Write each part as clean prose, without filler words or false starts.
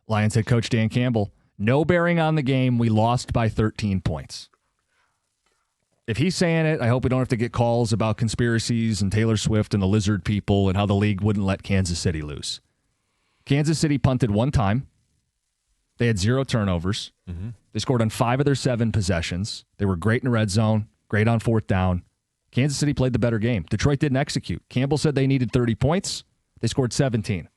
Lions head coach Dan Campbell, no bearing on the game. We lost by 13 points. If he's saying it, I hope we don't have to get calls about conspiracies and Taylor Swift and the lizard people and how the league wouldn't let Kansas City lose. Kansas City punted one time. They had 0 turnovers. Mm-hmm. They scored on 5 of their 7 possessions. They were great in the red zone, great on 4th down. Kansas City played the better game. Detroit didn't execute. Campbell said they needed 30 points. They scored 17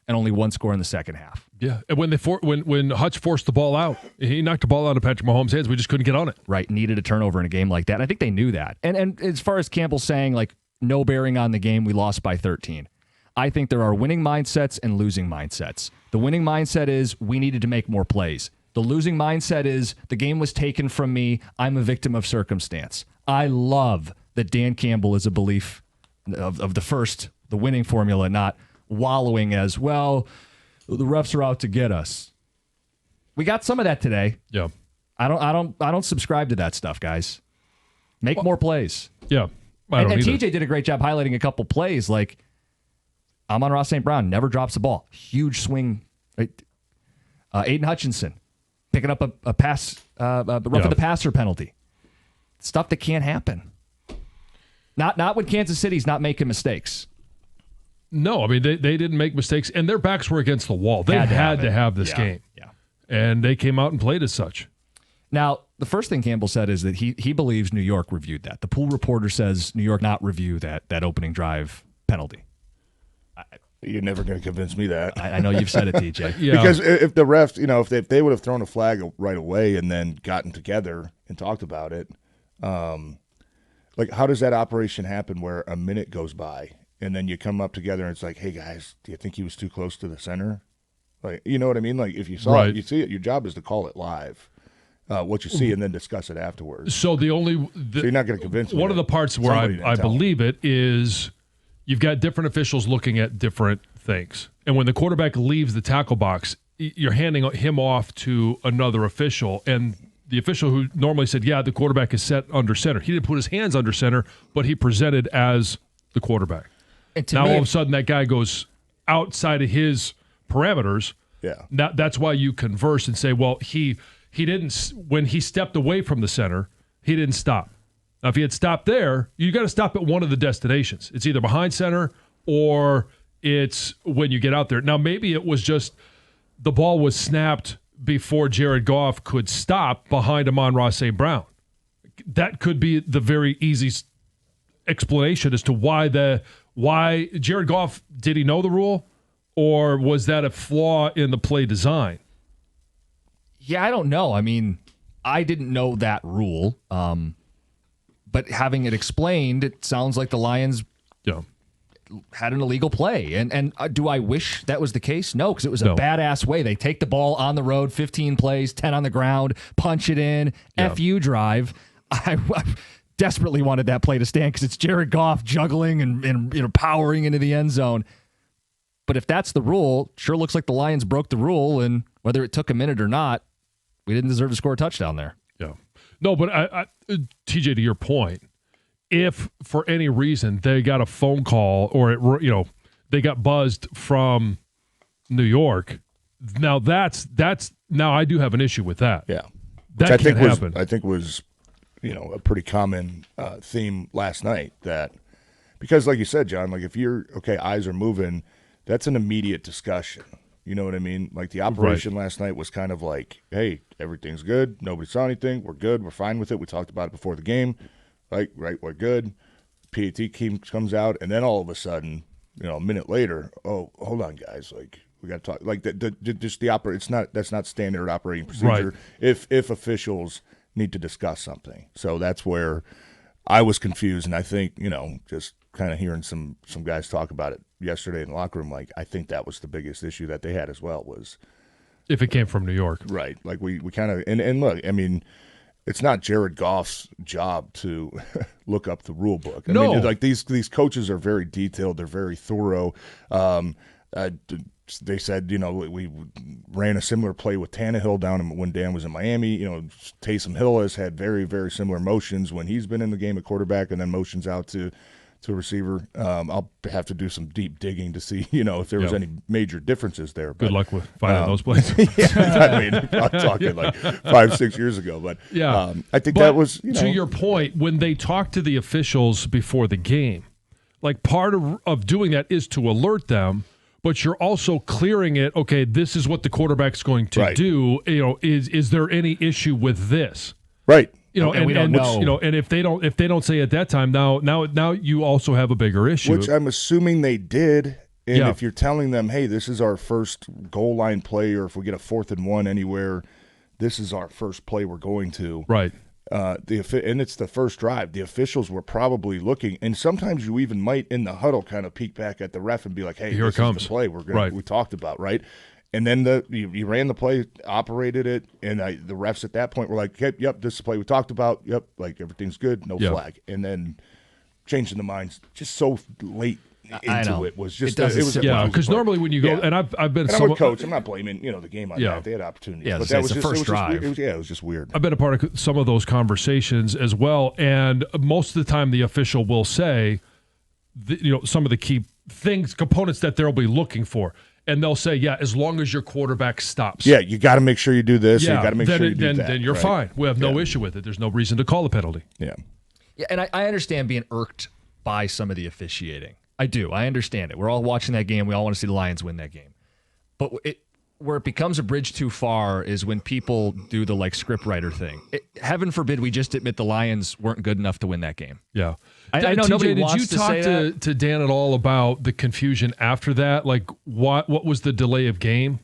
and only 1 score in the second half. Yeah, and when Hutch forced the ball out, he knocked the ball out of Patrick Mahomes' hands. We just couldn't get on it. Right, needed a turnover in a game like that. I think they knew that. And as far as Campbell saying, like, no bearing on the game, we lost by 13. I think there are winning mindsets and losing mindsets. The winning mindset is we needed to make more plays. The losing mindset is the game was taken from me. I'm a victim of circumstance. I love that Dan Campbell is a belief of the winning formula, not wallowing as, well, the refs are out to get us. We got some of that today. Yeah. I don't subscribe to that stuff, guys. Make more plays. Yeah. And TJ did a great job highlighting a couple plays. Like, Amon-Ra St. Brown never drops the ball. Huge swing. Right? Aiden Hutchinson picking up a pass, roughing the passer penalty. Stuff that can't happen. Not when Kansas City's not making mistakes. No, I mean, they didn't make mistakes, and their backs were against the wall. They had to have this game. Yeah. And they came out and played as such. Now, the first thing Campbell said is that he believes New York reviewed that. The pool reporter says New York not review that opening drive penalty. You're never going to convince me that. I know you've said it, TJ. Yeah. Because if the refs, if they would have thrown a flag right away and then gotten together and talked about it, like, how does that operation happen where a minute goes by and then you come up together and it's like, hey, guys, do you think he was too close to the center? Like, you know what I mean? Like, if you saw it, you see it. Your job is to call it live, what you see, and then discuss it afterwards. So so you're not going to convince me. One of the parts where I believe it is you've got different officials looking at different things. And when the quarterback leaves the tackle box, you're handing him off to another official. And the official who normally said, yeah, the quarterback is set under center. He didn't put his hands under center, but he presented as the quarterback. Now, all of a sudden, that guy goes outside of his parameters. Yeah. That's why you converse and say, well, he didn't, when he stepped away from the center, he didn't stop. Now, if he had stopped there, you got to stop at one of the destinations. It's either behind center or it's when you get out there. Now, maybe it was just the ball was snapped before Jared Goff could stop behind Amon-Ra St. Brown. That could be the very easy explanation as to why Jared Goff, did he know the rule, or was that a flaw in the play design? Yeah, I don't know. I mean, I didn't know that rule, but having it explained, it sounds like the Lions had an illegal play. And do I wish that was the case? No, because it was a badass way. They take the ball on the road, 15 plays, 10 on the ground, punch it in, FU drive. I desperately wanted that play to stand because it's Jared Goff juggling and powering into the end zone. But if that's the rule, sure looks like the Lions broke the rule, and whether it took a minute or not, we didn't deserve to score a touchdown there. Yeah. No, but TJ, to your point, if for any reason they got a phone call or they got buzzed from New York, now now I do have an issue with that. Yeah. That can't happen. I think was a pretty common theme last night, that because like you said, John, like if you're eyes are moving, that's an immediate discussion. You know what I mean? Like the operation last night was kind of like, hey, everything's good. Nobody saw anything. We're good. We're fine with it. We talked about it before the game. Right, we're good. PAT team comes out, and then all of a sudden, a minute later, oh, hold on, guys, like we got to talk. Like that's not standard operating procedure. Right. If officials need to discuss something, so that's where I was confused, and I think just kind of hearing some guys talk about it yesterday in the locker room, like I think that was the biggest issue that they had as well, was if it came from New York, right? Like we kind of and look, I mean. It's not Jared Goff's job to look up the rule book. I mean, like these coaches are very detailed. They're very thorough. They said, we ran a similar play with Tannehill down when Dan was in Miami. Taysom Hill has had very, very similar motions when he's been in the game at quarterback, and then motions out to to a receiver. I'll have to do some deep digging to see, if there was any major differences there. Good luck with finding those plays. I mean, I'm talking like 5-6 years ago, but I think that was to your point, when they talk to the officials before the game, like part of doing that is to alert them, but you're also clearing it. Okay, this is what the quarterback's going to do. Is there any issue with this? Right. And we don't know. And if they don't say at that time, now you also have a bigger issue. Which I'm assuming they did. And if you're telling them, hey, this is our first goal line play, or if we get a 4th and 1 anywhere, this is our first play we're going to. Right. And it's the first drive. The officials were probably looking, and sometimes you even might in the huddle kind of peek back at the ref and be like, hey, here this it comes. is the play we talked about, right? And then you ran the play, operated it, and the refs at that point were like, yep, this is the play we talked about. Yep, like everything's good, no flag. And then changing the minds just so late into it was just because normally when you go and I've been I'm a coach, I'm not blaming the game on that. They had opportunities, but that was just first drive. It was just weird. I've been a part of some of those conversations as well, and most of the time the official will say some of the key components that they'll be looking for. And they'll say, as long as your quarterback stops. Yeah, you got to make sure you do this. Yeah, you got to make sure you do that. Then you're fine. We have no issue with it. There's no reason to call a penalty. Yeah. Yeah, and I understand being irked by some of the officiating. I do. I understand it. We're all watching that game. We all want to see the Lions win that game. But where it becomes a bridge too far is when people do the scriptwriter thing. Heaven forbid we just admit the Lions weren't good enough to win that game. Yeah. I know TJ, nobody did wants you to talk say to Dan at all about the confusion after that? Like, what was the delay of game?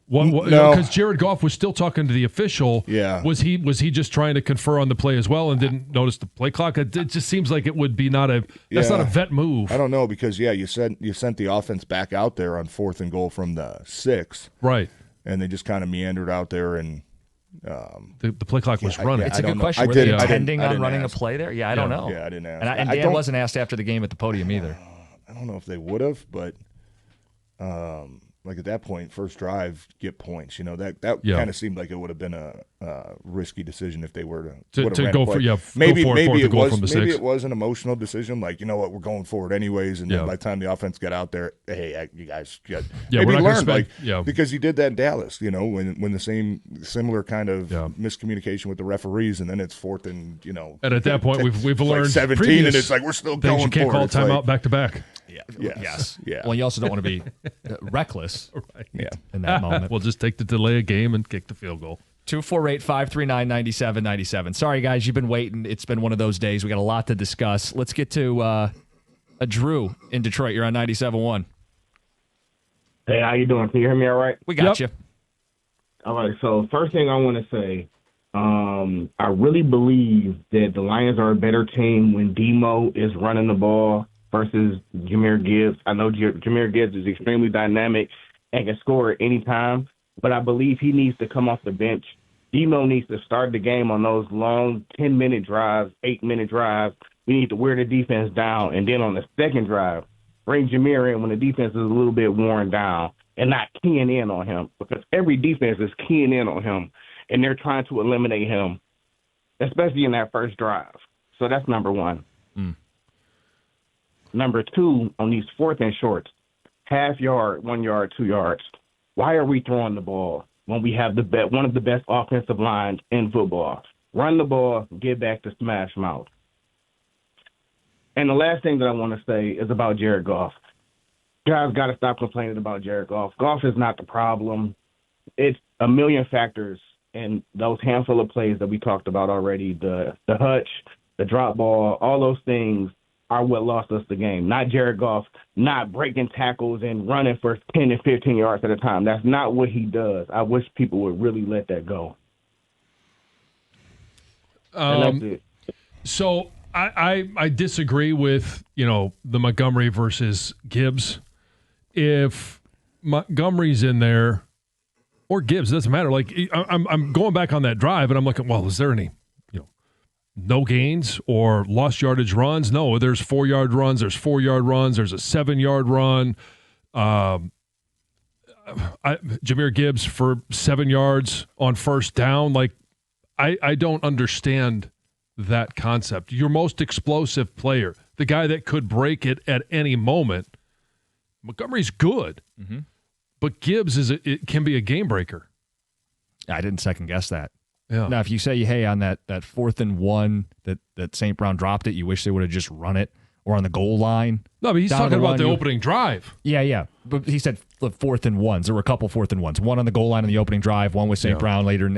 No, because Jared Goff was still talking to the official. Yeah. Was he just trying to confer on the play as well and didn't notice the play clock? It just seems like it would be not a vet move. I don't know because you sent the offense back out there on 4th and goal from the 6. Right. And they just kind of meandered out there and the play clock was running. It's a good question. Were they intending on running a play there? Yeah, I don't know. Yeah, I didn't ask. And Dan wasn't asked after the game at the podium either. I don't know if they would have, but at that point, first drive, get points. That kind of seemed like it would have been a risky decision if they were to go for maybe it was an emotional decision. Like what, we're going forward anyways. And then by the time the offense got out there, hey, you guys, maybe learned because he did that in Dallas. When the similar kind of miscommunication with the referees, and then it's 4th and And at that point, we've learned 17, and it's like we're still going. You can't call timeout back to back. Yeah. Yes. Yeah. Well, you also don't want to be reckless. Right. Yeah. In that moment. We'll just take the delay of game and kick the field goal. 248-539-9797. Sorry, guys, you've been waiting. It's been one of those days. We got a lot to discuss. Let's get to a Drew in Detroit. You're on 97.1. Hey, how you doing? Can you hear me all right? We got you. All right. So first thing I want to say, I really believe that the Lions are a better team when Demo is running the ball versus Jahmyr Gibbs. I know Jahmyr Gibbs is extremely dynamic and can score at any time, but I believe he needs to come off the bench. Demo needs to start the game on those long 10-minute drives, 8-minute drives. We need to wear the defense down, and then on the second drive, bring Jahmyr in when the defense is a little bit worn down and not keying in on him, because every defense is keying in on him, and they're trying to eliminate him, especially in that first drive. So that's number one. Number two, on these 4th and shorts, half yard, 1 yard, 2 yards. Why are we throwing the ball when we have one of the best offensive lines in football? Run the ball, get back to smash mouth. And the last thing that I want to say is about Jared Goff. Guys got to stop complaining about Jared Goff. Goff is not the problem. It's a million factors in those handful of plays that we talked about already, the hutch, the drop ball, all those things are what lost us the game. Not Jared Goff, not breaking tackles and running for 10 and 15 yards at a time. That's not what he does. I wish people would really let that go. And that's it. So I disagree with, the Montgomery versus Gibbs. If Montgomery's in there or Gibbs, it doesn't matter. Like I'm going back on that drive and I'm looking, well, is there any no gains or lost yardage runs? No, there's 4-yard runs. There's 4-yard runs. There's a 7-yard run. Jahmyr Gibbs for 7 yards on first down. Like, I don't understand that concept. Your most explosive player, the guy that could break it at any moment. Montgomery's good, but Gibbs it can be a game breaker. I didn't second guess that. Yeah. Now, if you say, hey, on that 4th and 1 that St. Brown dropped it, you wish they would have just run it, or on the goal line. No, but he's talking about the opening drive. Yeah. But he said 4th and 1s. There were a couple 4th and 1s. One on the goal line in the opening drive, one with St. Brown later.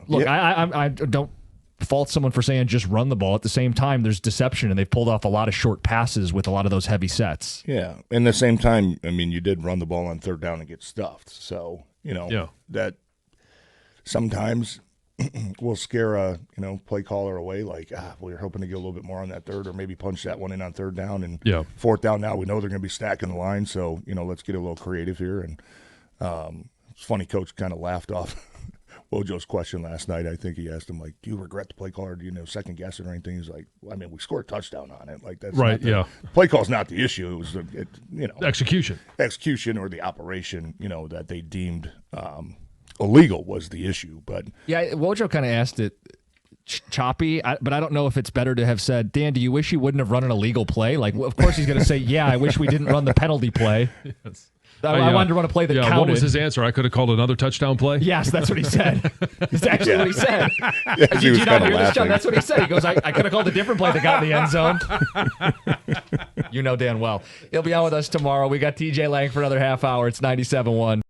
Look, I don't fault someone for saying just run the ball. At the same time, there's deception, and they've pulled off a lot of short passes with a lot of those heavy sets. Yeah. And at the same time, I mean, you did run the ball on 3rd down and get stuffed. So, that sometimes will scare a play caller away. Like, we're hoping to get a little bit more on that 3rd, or maybe punch that one in on 3rd down. And 4th down now, we know they're going to be stacking the line. So, let's get a little creative here. And it's funny, Coach kind of laughed off Wojo's question last night. I think he asked him, like, do you regret the play call, or do you second guess it or anything? He's like, well, I mean, we scored a touchdown on it. Like, that's right. Play call's not the issue. It was execution or the operation. That they deemed illegal was the issue. But yeah, Wojo kind of asked it choppy, but I don't know if it's better to have said, Dan, do you wish you wouldn't have run an illegal play? Like, of course he's going to say, yeah, I wish we didn't run the penalty play. Yes. I wanted to run a play that counted. What was his answer? I could have called another touchdown play? Yes, that's what he said. That's actually what he said. Yes, he was kind of laughing. That's what he said. He goes, I could have called a different play that got in the end zone. Dan well. He'll be on with us tomorrow. We got TJ Lang for another half hour. It's 97.1.